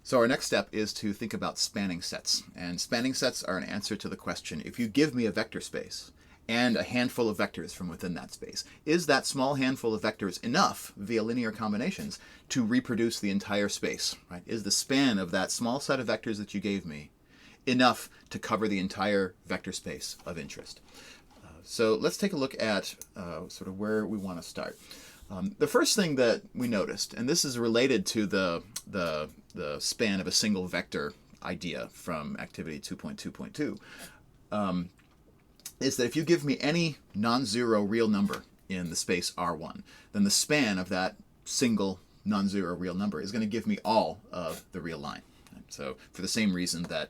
So our next step is to think about spanning sets. And spanning sets are an answer to the question, if you give me a vector space and a handful of vectors from within that space, is that small handful of vectors enough via linear combinations to reproduce the entire space? Right? Is the span of that small set of vectors that you gave me enough to cover the entire vector space of interest? So let's take a look at sort of where we want to start. The first thing that we noticed, and this is related to the span of a single vector idea from activity 2.2.2, is that if you give me any non-zero real number in the space R1, then the span of that single non-zero real number is going to give me all of the real line. So for the same reason that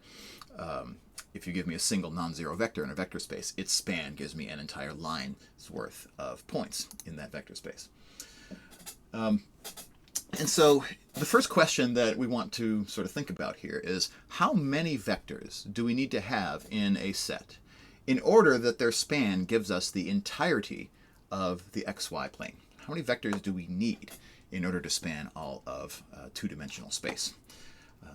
if you give me a single non-zero vector in a vector space, its span gives me an entire line's worth of points in that vector space. And so the first question that we want to sort of think about here is, how many vectors do we need to have in a set in order that their span gives us the entirety of the xy plane? How many vectors do we need in order to span all of two-dimensional space?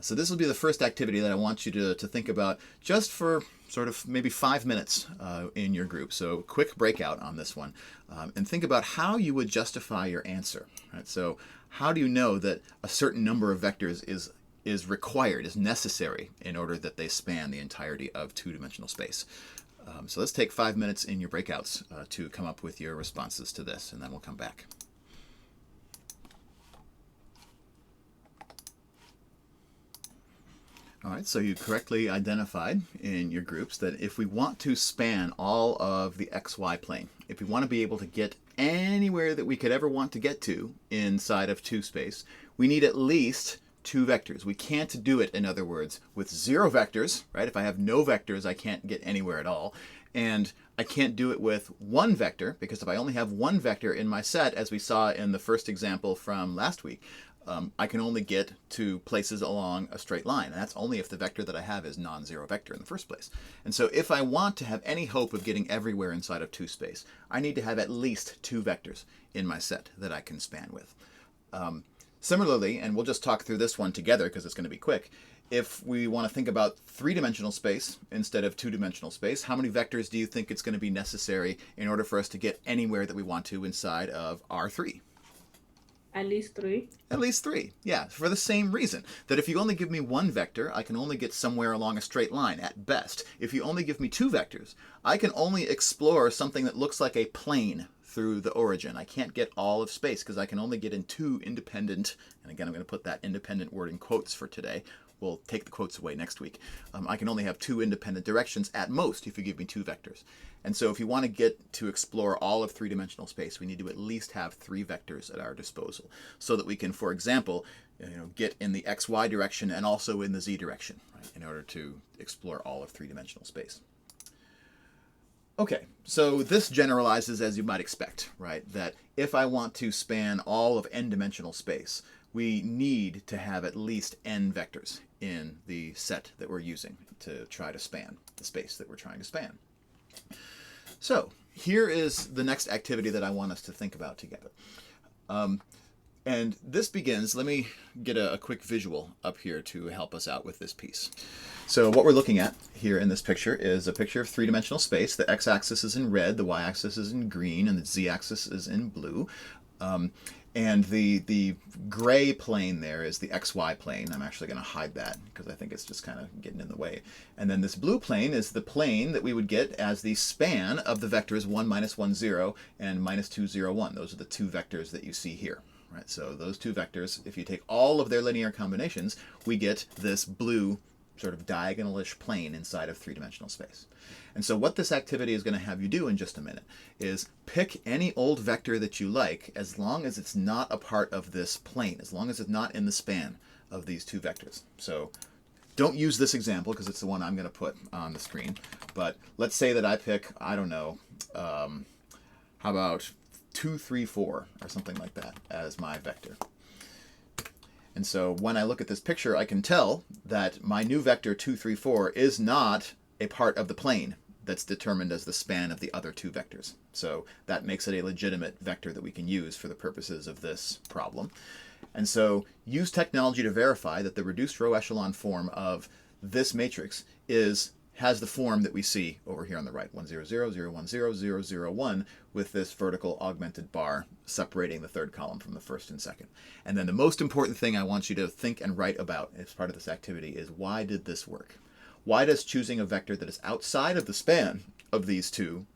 So this will be the first activity that I want you to think about just for sort of maybe 5 minutes in your group. So quick breakout on this one, and think about how you would justify your answer. Right? So how do you know that a certain number of vectors is required, is necessary in order that they span the entirety of two-dimensional space? So let's take 5 minutes in your breakouts to come up with your responses to this, and then we'll come back. All right, so you correctly identified in your groups that if we want to span all of the xy plane, if we want to be able to get anywhere that we could ever want to get to inside of two space, we need at least two vectors. We can't do it, in other words, with zero vectors, right? If I have no vectors, I can't get anywhere at all. And I can't do it with one vector, because if I only have one vector in my set, as we saw in the first example from last week, I can only get to places along a straight line. And that's only if the vector that I have is non-zero vector in the first place. And so if I want to have any hope of getting everywhere inside of two space, I need to have at least two vectors in my set that I can span with. Similarly, and we'll just talk through this one together because it's going to be quick, if we want to think about three-dimensional space instead of two-dimensional space, how many vectors do you think it's going to be necessary in order for us to get anywhere that we want to inside of R3? At least three. At least three, yeah, for the same reason. That if you only give me one vector, I can only get somewhere along a straight line at best. If you only give me two vectors, I can only explore something that looks like a plane through the origin. I can't get all of space because I can only get in two independent, and again I'm going to put that independent word in quotes for today. We'll take the quotes away next week. I can only have two independent directions at most if you give me two vectors. And so if you want to get to explore all of three-dimensional space, we need to at least have three vectors at our disposal so that we can, for example, get in the xy direction and also in the z direction, right, in order to explore all of three-dimensional space. Okay, so this generalizes as you might expect, right? That if I want to span all of n-dimensional space, we need to have at least n vectors in the set that we're using to try to span the space that we're trying to span. So here is the next activity that I want us to think about together. And this begins, let me get a quick visual up here to help us out with this piece. So what we're looking at here in this picture is a picture of three-dimensional space. The x-axis is in red, the y-axis is in green, and the z-axis is in blue. And the gray plane there is the xy plane. I'm actually going to hide that because I think it's just kind of getting in the way. And then this blue plane is the plane that we would get as the span of the vectors 1, -1, 0, and -2, 0, 1. Those are the two vectors that you see here. Right? So those two vectors, if you take all of their linear combinations, we get this blue sort of diagonalish plane inside of three-dimensional space. And so what this activity is going to have you do in just a minute is pick any old vector that you like as long as it's not a part of this plane, as long as it's not in the span of these two vectors. So don't use this example because it's the one I'm going to put on the screen. But let's say that I pick, I don't know, how about 2, 3, 4 or something like that as my vector. And so when I look at this picture, I can tell that my new vector 2, 3, 4 is not a part of the plane that's determined as the span of the other two vectors. So that makes it a legitimate vector that we can use for the purposes of this problem. And so use technology to verify that the reduced row echelon form of this matrix has the form that we see over here on the right, 1, 0, 0, 0, 1, 0, 0, 0, 1, with this vertical augmented bar separating the third column from the first and second. And then the most important thing I want you to think and write about as part of this activity is, why did this work? Why does choosing a vector that is outside of the span of these two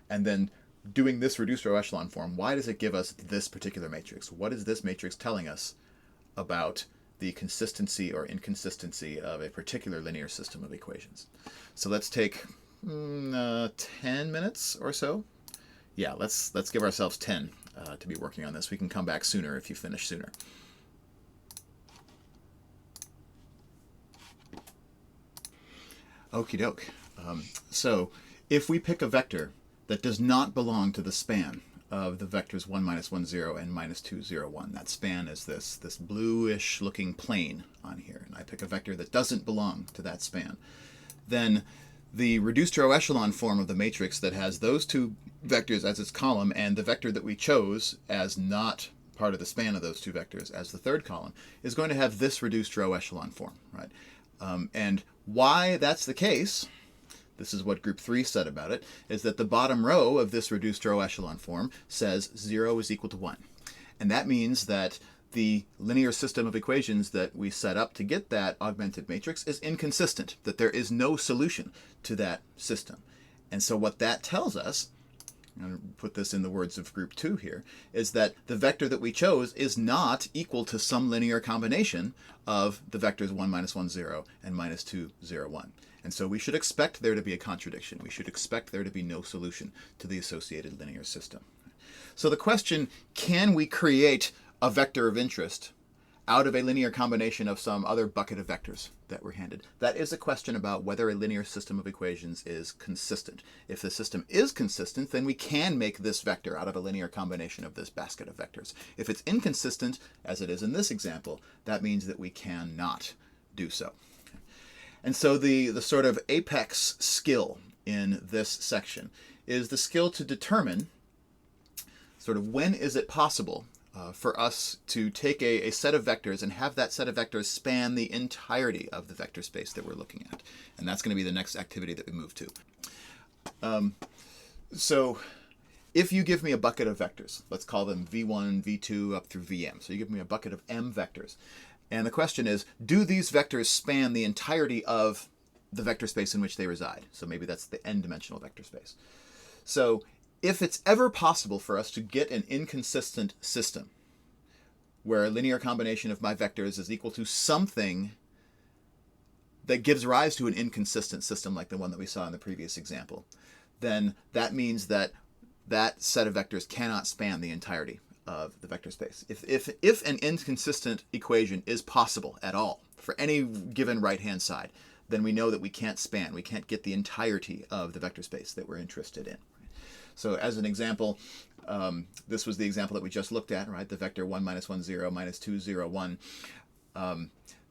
and then doing this reduced row echelon form, why does it give us this particular matrix? What is this matrix telling us about the consistency or inconsistency of a particular linear system of equations? So let's take 10 minutes or so. Yeah, let's give ourselves 10 to be working on this. We can come back sooner if you finish sooner. Okie doke. So if we pick a vector that does not belong to the span of the vectors 1, minus 1, 0, and minus 2, 0, 1. That span is this bluish looking plane on here. And I pick a vector that doesn't belong to that span. Then the reduced row echelon form of the matrix that has those two vectors as its column and the vector that we chose as not part of the span of those two vectors as the third column is going to have this reduced row echelon form, right? And why that's the case, this is what group 3 said about it, is that the bottom row of this reduced row echelon form says 0 is equal to 1. And that means that the linear system of equations that we set up to get that augmented matrix is inconsistent, that there is no solution to that system. And so what that tells us, I'm going to put this in the words of group 2 here, is that the vector that we chose is not equal to some linear combination of the vectors 1, minus 1, 0 and minus 2, 0, 1. And so we should expect there to be a contradiction. We should expect there to be no solution to the associated linear system. So the question, can we create a vector of interest out of a linear combination of some other bucket of vectors that we're handed? That is a question about whether a linear system of equations is consistent. If the system is consistent, then we can make this vector out of a linear combination of this basket of vectors. If it's inconsistent, as it is in this example, that means that we cannot do so. And so the sort of apex skill in this section is the skill to determine sort of when is it possible for us to take a set of vectors and have that set of vectors span the entirety of the vector space that we're looking at. And that's going to be the next activity that we move to. So if you give me a bucket of vectors, let's call them v1, v2, up through vm. So you give me a bucket of m vectors. And the question is, do these vectors span the entirety of the vector space in which they reside? So maybe that's the n-dimensional vector space. So if it's ever possible for us to get an inconsistent system where a linear combination of my vectors is equal to something that gives rise to an inconsistent system like the one that we saw in the previous example, then that means that that set of vectors cannot span the entirety of the vector space. If an inconsistent equation is possible at all for any given right-hand side, then we know that we can't get the entirety of the vector space that we're interested in. So as an example, this was the example that we just looked at, right? The vector 1, minus 1, 0, minus 2, 0, 1.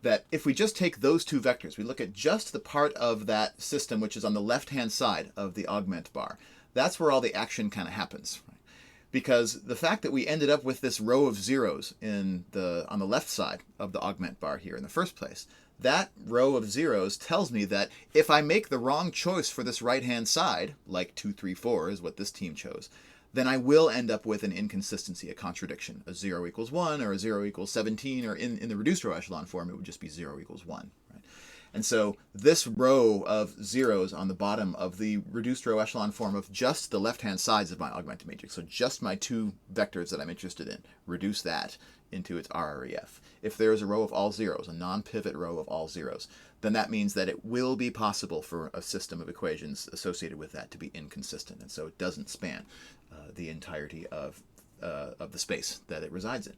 That if we just take those two vectors, we look at just the part of that system which is on the left-hand side of the augment bar, that's where all the action kind of happens. Right? Because the fact that we ended up with this row of zeros on the left side of the augment bar here in the first place, that row of zeros tells me that if I make the wrong choice for this right-hand side, like 2, 3, 4 is what this team chose, then I will end up with an inconsistency, a contradiction. A 0 equals 1 or a 0 equals 17, or in the reduced row echelon form, it would just be 0 equals 1. Right? And so this row of zeros on the bottom of the reduced row echelon form of just the left-hand sides of my augmented matrix, so just my two vectors that I'm interested in, reduce that into its RREF. If there is a row of all zeros, a non-pivot row of all zeros, then that means that it will be possible for a system of equations associated with that to be inconsistent, and so it doesn't span the entirety of the space that it resides in.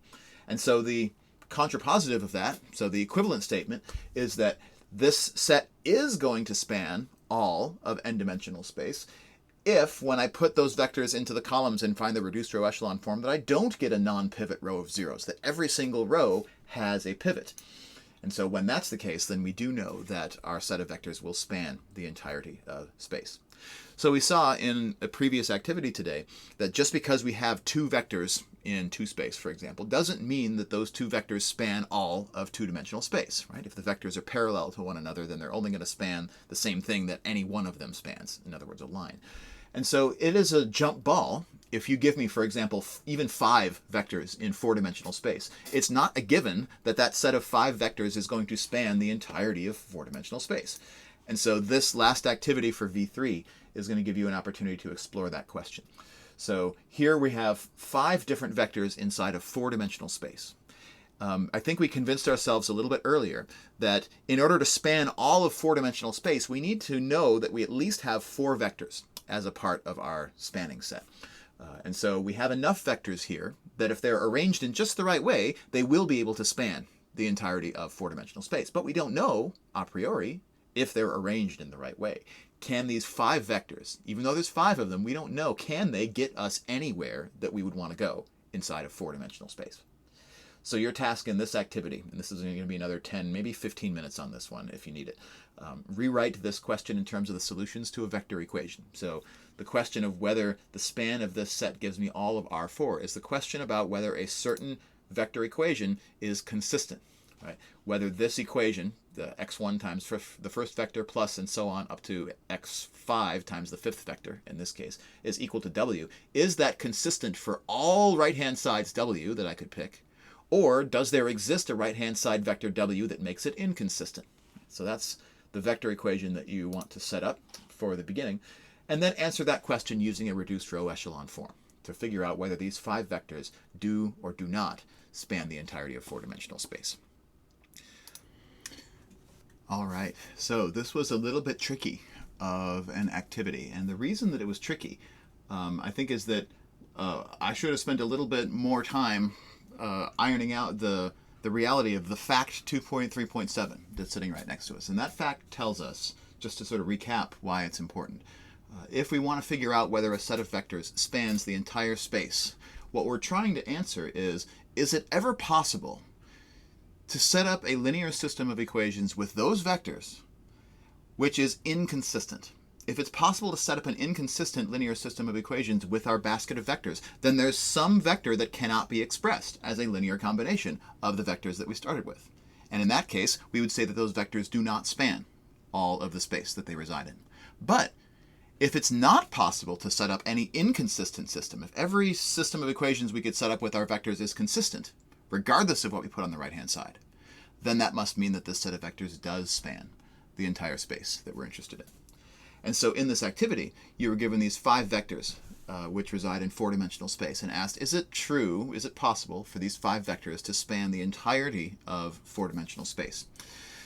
And so the contrapositive of that, so the equivalent statement, is that this set is going to span all of n-dimensional space if, when I put those vectors into the columns and find the reduced row echelon form, that I don't get a non-pivot row of zeros, that every single row has a pivot. And so when that's the case, then we do know that our set of vectors will span the entirety of space. So we saw in a previous activity today that just because we have two vectors in 2-space, for example, doesn't mean that those two vectors span all of 2-dimensional space, right? If the vectors are parallel to one another, then they're only going to span the same thing that any one of them spans, in other words, a line. And so it is a jump ball if you give me, for example, even 5 vectors in 4-dimensional space. It's not a given that that set of 5 vectors is going to span the entirety of 4-dimensional space. And so this last activity for V3 is going to give you an opportunity to explore that question. So here we have 5 different vectors inside of 4-dimensional space. I think we convinced ourselves a little bit earlier that in order to span all of 4-dimensional space, we need to know that we at least have 4 vectors as a part of our spanning set. And so we have enough vectors here that if they're arranged in just the right way, they will be able to span the entirety of 4-dimensional space. But we don't know, a priori, if they're arranged in the right way. Can these 5 vectors, even though there's 5 of them, we don't know, can they get us anywhere that we would want to go inside of 4-dimensional space? So your task in this activity, and this is going to be another 10, maybe 15 minutes on this one if you need it, rewrite this question in terms of the solutions to a vector equation. So the question of whether the span of this set gives me all of R4 is the question about whether a certain vector equation is consistent, right? Whether this equation, the x1 times the first vector plus and so on up to x5 times the 5th vector, in this case, is equal to w. Is that consistent for all right-hand sides w that I could pick? Or does there exist a right-hand side vector w that makes it inconsistent? So that's the vector equation that you want to set up for the beginning. And then answer that question using a reduced row echelon form to figure out whether these 5 vectors do or do not span the entirety of 4-dimensional space. All right, so this was a little bit tricky of an activity. And the reason that it was tricky, I think, is that I should have spent a little bit more time ironing out the reality of the fact 2.3.7 that's sitting right next to us. And that fact tells us, just to sort of recap why it's important, if we want to figure out whether a set of vectors spans the entire space, what we're trying to answer is it ever possible to set up a linear system of equations with those vectors which is inconsistent? If it's possible to set up an inconsistent linear system of equations with our basket of vectors, then there's some vector that cannot be expressed as a linear combination of the vectors that we started with. And in that case, we would say that those vectors do not span all of the space that they reside in. But if it's not possible to set up any inconsistent system, if every system of equations we could set up with our vectors is consistent, regardless of what we put on the right-hand side, then that must mean that this set of vectors does span the entire space that we're interested in. And so in this activity, you were given these 5 vectors which reside in 4-dimensional space and asked, is it true, is it possible for these 5 vectors to span the entirety of 4-dimensional space?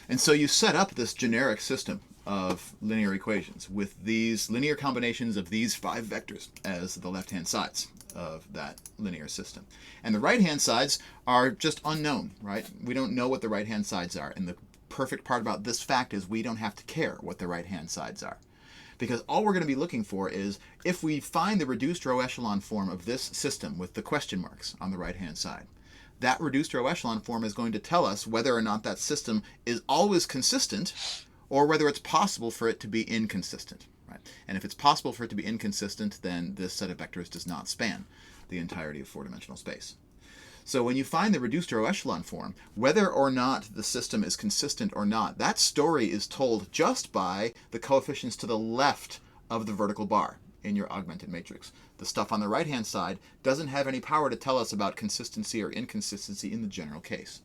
And so you set up this generic system of linear equations with these linear combinations of these 5 vectors as the left-hand sides of that linear system. And the right-hand sides are just unknown, right? We don't know what the right-hand sides are. And the perfect part about this fact is we don't have to care what the right-hand sides are. Because all we're going to be looking for is if we find the reduced row echelon form of this system with the question marks on the right-hand side, that reduced row echelon form is going to tell us whether or not that system is always consistent or whether it's possible for it to be inconsistent. Right? And if it's possible for it to be inconsistent, then this set of vectors does not span the entirety of 4-dimensional space. So when you find the reduced row echelon form, whether or not the system is consistent or not, that story is told just by the coefficients to the left of the vertical bar in your augmented matrix. The stuff on the right-hand side doesn't have any power to tell us about consistency or inconsistency in the general case.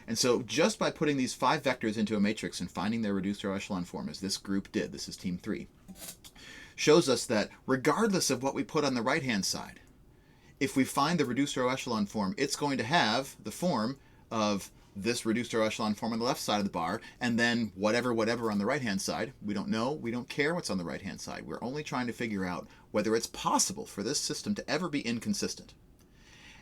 And so just by putting these 5 vectors into a matrix and finding their reduced row echelon form, as this group did, this is team 3, shows us that regardless of what we put on the right-hand side, if we find the reduced row echelon form, it's going to have the form of this reduced row echelon form on the left side of the bar, and then whatever on the right-hand side. We don't know, we don't care what's on the right-hand side. We're only trying to figure out whether it's possible for this system to ever be inconsistent.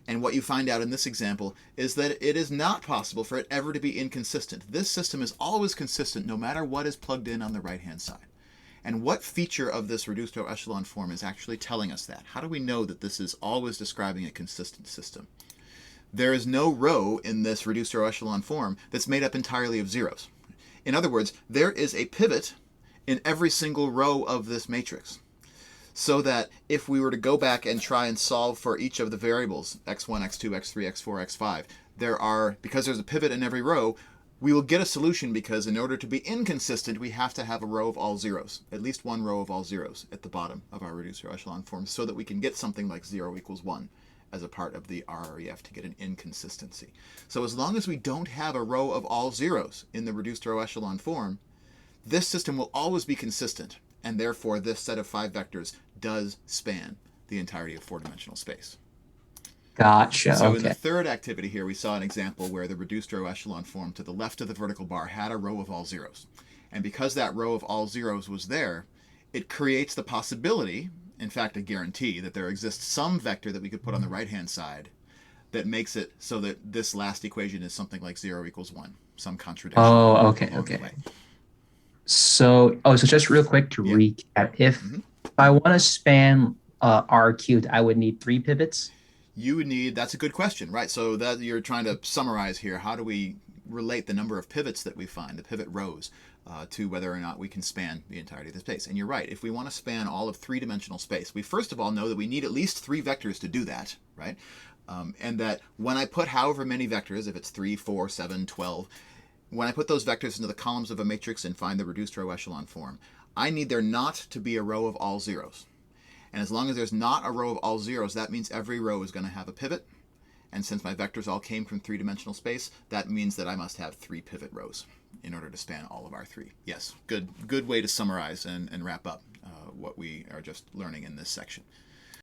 And what you find out in this example is that it is not possible for it ever to be inconsistent. This system is always consistent no matter what is plugged in on the right-hand side. And what feature of this reduced row echelon form is actually telling us that? How do we know that this is always describing a consistent system? There is no row in this reduced row echelon form that's made up entirely of zeros. In other words, there is a pivot in every single row of this matrix. so that if we were to go back and try and solve for each of the variables, x1, x2, x3, x4, x5, because there's a pivot in every row, we will get a solution because in order to be inconsistent, we have to have a row of all zeros, at least one row of all zeros at the bottom of our reduced row echelon form, so that we can get something like 0 equals 1 as a part of the RREF to get an inconsistency. So as long as we don't have a row of all zeros in the reduced row echelon form, this system will always be consistent, and therefore this set of 5 vectors does span the entirety of 4-dimensional space. Gotcha. So Okay. in the third activity here, we saw an example where the reduced row echelon form to the left of the vertical bar had a row of all zeros. And because that row of all zeros was there, it creates the possibility, in fact a guarantee, that there exists some vector that we could put on the right-hand side that makes it so that this last equation is something like 0 equals 1, some contradiction. Oh, okay, along the okay. way. So just real quick to Yeah. recap, if I want to span R cubed, I would need 3 pivots. You would need, that's a good question, right? So that you're trying to summarize here, how do we relate the number of pivots that we find, the pivot rows, to whether or not we can span the entirety of the space? And you're right, if we want to span all of 3-dimensional space, we first of all know that we need at least 3 vectors to do that, right? And that when I put however many vectors, if it's 3, 4, 7, 12, when I put those vectors into the columns of a matrix and find the reduced row echelon form, I need there not to be a row of all zeros. And as long as there's not a row of all zeros, that means every row is going to have a pivot. And since my vectors all came from 3-dimensional space, that means that I must have 3 pivot rows in order to span all of R3. Yes, good way to summarize and wrap up what we are just learning in this section.